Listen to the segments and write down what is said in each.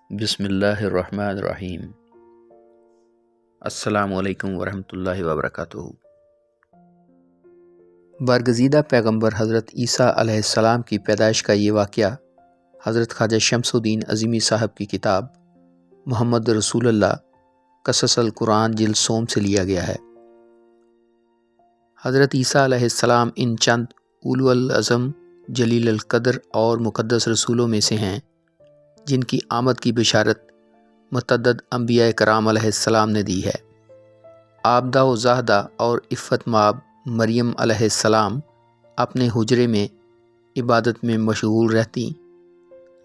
بسم اللہ الرحمن الرحیم۔ السلام علیکم ورحمۃ اللہ وبرکاتہ۔ برگزیدہ پیغمبر حضرت عیسیٰ علیہ السلام کی پیدائش کا یہ واقعہ حضرت خواجہ شمس الدین عظیمی صاحب کی کتاب محمد رسول اللہ قصص القرآن جلد سوم سے لیا گیا ہے۔ حضرت عیسیٰ علیہ السلام ان چند اولو العزم جلیل القدر اور مقدس رسولوں میں سے ہیں جن کی آمد کی بشارت متعدد انبیاء کرام علیہ السلام نے دی ہے۔ عابدہ و زاہدہ اور عفت مآب مریم علیہ السلام اپنے حجرے میں عبادت میں مشغول رہتی،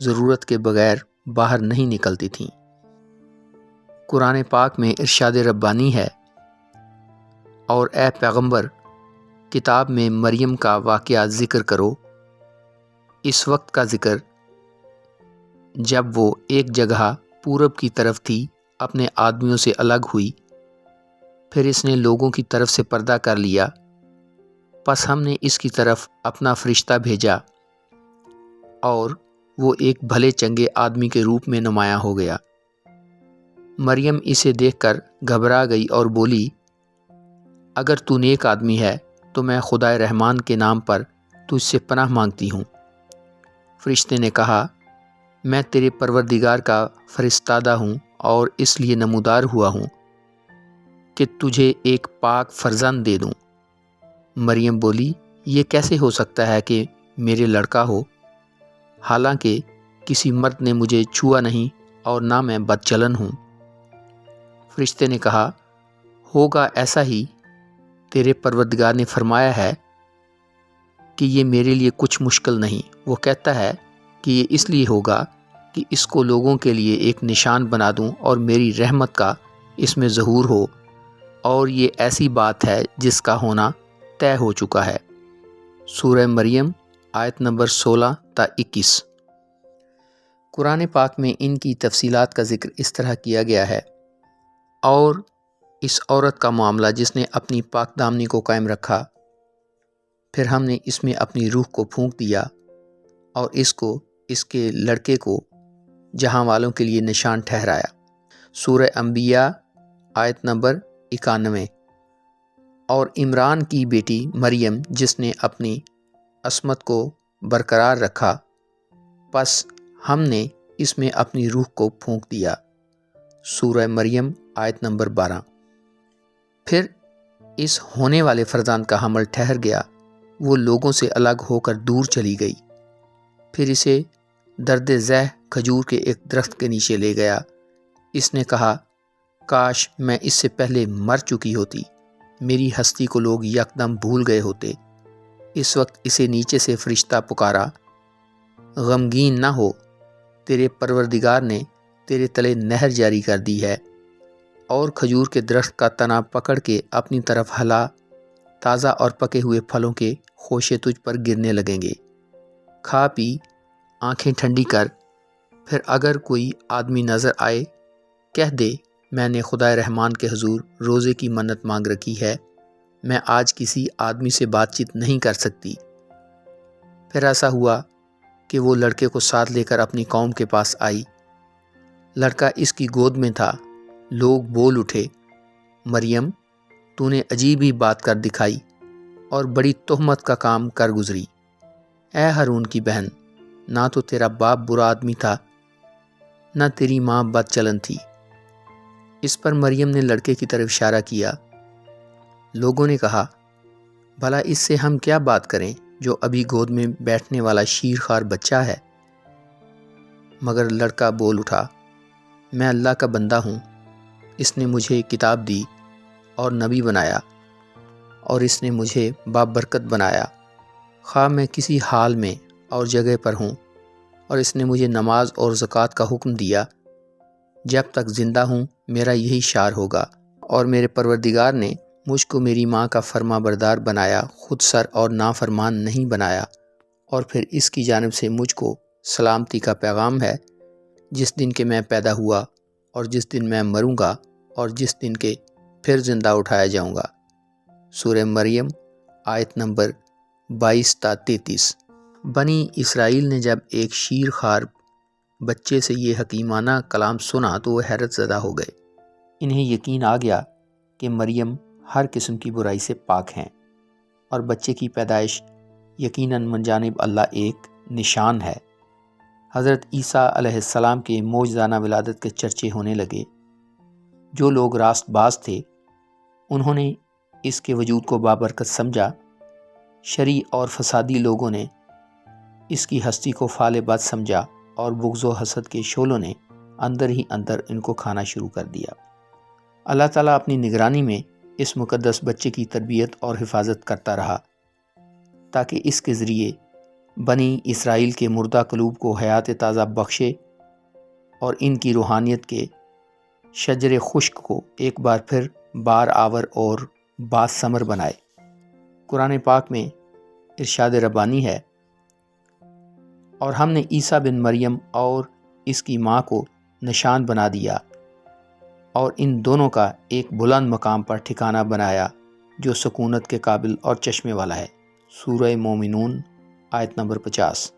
ضرورت کے بغیر باہر نہیں نکلتی تھیں۔ قرآن پاک میں ارشاد ربانی ہے، اور اے پیغمبر کتاب میں مریم کا واقعہ ذکر کرو، اس وقت کا ذکر جب وہ ایک جگہ پورب کی طرف تھی، اپنے آدمیوں سے الگ ہوئی، پھر اس نے لوگوں کی طرف سے پردہ کر لیا، پس ہم نے اس کی طرف اپنا فرشتہ بھیجا اور وہ ایک بھلے چنگے آدمی کے روپ میں نمایاں ہو گیا۔ مریم اسے دیکھ کر گھبرا گئی اور بولی، اگر تو نیک آدمی ہے تو میں خدائے رحمان کے نام پر تجھ سے پناہ مانگتی ہوں۔ فرشتے نے کہا، میں تیرے پروردگار کا فرستادہ ہوں اور اس لیے نمودار ہوا ہوں کہ تجھے ایک پاک فرزند دے دوں۔ مریم بولی، یہ کیسے ہو سکتا ہے کہ میرے لڑکا ہو، حالانکہ کسی مرد نے مجھے چھوا نہیں اور نہ میں بدچلن ہوں۔ فرشتے نے کہا، ہوگا ایسا ہی، تیرے پروردگار نے فرمایا ہے کہ یہ میرے لیے کچھ مشکل نہیں۔ وہ کہتا ہے کہ یہ اس لیے ہوگا کہ اس کو لوگوں کے لیے ایک نشان بنا دوں اور میری رحمت کا اس میں ظہور ہو، اور یہ ایسی بات ہے جس کا ہونا طے ہو چکا ہے۔ سورہ مریم آیت نمبر 16 تا 21۔ قرآن پاک میں ان کی تفصیلات کا ذکر اس طرح کیا گیا ہے، اور اس عورت کا معاملہ جس نے اپنی پاک دامنی کو قائم رکھا، پھر ہم نے اس میں اپنی روح کو پھونک دیا اور اس کے لڑکے کو جہاں والوں کے لیے نشان ٹھہرایا۔ سورہ انبیاء آیت نمبر 91۔ اور عمران کی بیٹی مریم جس نے اپنی عصمت کو برقرار رکھا، پس ہم نے اس میں اپنی روح کو پھونک دیا۔ سورہ مریم آیت نمبر 12۔ پھر اس ہونے والے فرزند کا حمل ٹھہر گیا، وہ لوگوں سے الگ ہو کر دور چلی گئی۔ پھر اسے درد ذہ کھجور کے ایک درخت کے نیچے لے گیا۔ اس نے کہا، کاش میں اس سے پہلے مر چکی ہوتی، میری ہستی کو لوگ یکدم بھول گئے ہوتے۔ اس وقت اسے نیچے سے فرشتہ پکارا، غمگین نہ ہو، تیرے پروردگار نے تیرے تلے نہر جاری کر دی ہے، اور کھجور کے درخت کا تنا پکڑ کے اپنی طرف ہلا، تازہ اور پکے ہوئے پھلوں کے خوشے تجھ پر گرنے لگیں گے۔ کھا پی، آنکھیں ٹھنڈی کر، پھر اگر کوئی آدمی نظر آئے کہہ دے، میں نے خدائے رحمان کے حضور روزے کی منت مانگ رکھی ہے، میں آج کسی آدمی سے بات چیت نہیں کر سکتی۔ پھر ایسا ہوا کہ وہ لڑکے کو ساتھ لے کر اپنی قوم کے پاس آئی۔ لڑکا اس کی گود میں تھا۔ لوگ بول اٹھے، مریم تو نے عجیب ہی بات کر دکھائی اور بڑی تہمت کا کام کر گزری۔ اے ہارون کی بہن، نہ تو تیرا باپ برا آدمی تھا، نہ تیری ماں بد چلن تھی۔ اس پر مریم نے لڑکے کی طرف اشارہ کیا۔ لوگوں نے کہا، بھلا اس سے ہم کیا بات کریں جو ابھی گود میں بیٹھنے والا شیر خوار بچہ ہے؟ مگر لڑکا بول اٹھا، میں اللہ کا بندہ ہوں، اس نے مجھے کتاب دی اور نبی بنایا، اور اس نے مجھے بابرکت بنایا، خواہ میں کسی حال میں اور جگہ پر ہوں، اور اس نے مجھے نماز اور زکوٰۃ کا حکم دیا۔ جب تک زندہ ہوں میرا یہی شعار ہوگا، اور میرے پروردگار نے مجھ کو میری ماں کا فرما بردار بنایا، خود سر اور نافرمان نہیں بنایا۔ اور پھر اس کی جانب سے مجھ کو سلامتی کا پیغام ہے، جس دن کے میں پیدا ہوا اور جس دن میں مروں گا اور جس دن کے پھر زندہ اٹھایا جاؤں گا۔ سورہ مریم آیت نمبر 22 تا 33۔ بنی اسرائیل نے جب ایک شیر خوار بچے سے یہ حکیمانہ کلام سنا تو وہ حیرت زدہ ہو گئے۔ انہیں یقین آ گیا کہ مریم ہر قسم کی برائی سے پاک ہیں اور بچے کی پیدائش یقیناً من جانب اللہ ایک نشان ہے۔ حضرت عیسیٰ علیہ السلام کے معجزانہ ولادت کے چرچے ہونے لگے۔ جو لوگ راست باز تھے انہوں نے اس کے وجود کو بابرکت سمجھا۔ شرعی اور فسادی لوگوں نے اس کی ہستی کو فعل بد سمجھا اور بغض و حسد کے شعلوں نے اندر ہی اندر ان کو کھانا شروع کر دیا۔ اللہ تعالیٰ اپنی نگرانی میں اس مقدس بچے کی تربیت اور حفاظت کرتا رہا تاکہ اس کے ذریعے بنی اسرائیل کے مردہ قلوب کو حیات تازہ بخشے اور ان کی روحانیت کے شجر خشک کو ایک بار پھر بار آور اور باثمر بنائے۔ قرآن پاک میں ارشاد ربانی ہے، اور ہم نے عیسیٰ بن مریم اور اس کی ماں کو نشان بنا دیا اور ان دونوں کا ایک بلند مقام پر ٹھکانہ بنایا جو سکونت کے قابل اور چشمے والا ہے۔ سورہ مومنون آیت نمبر 50۔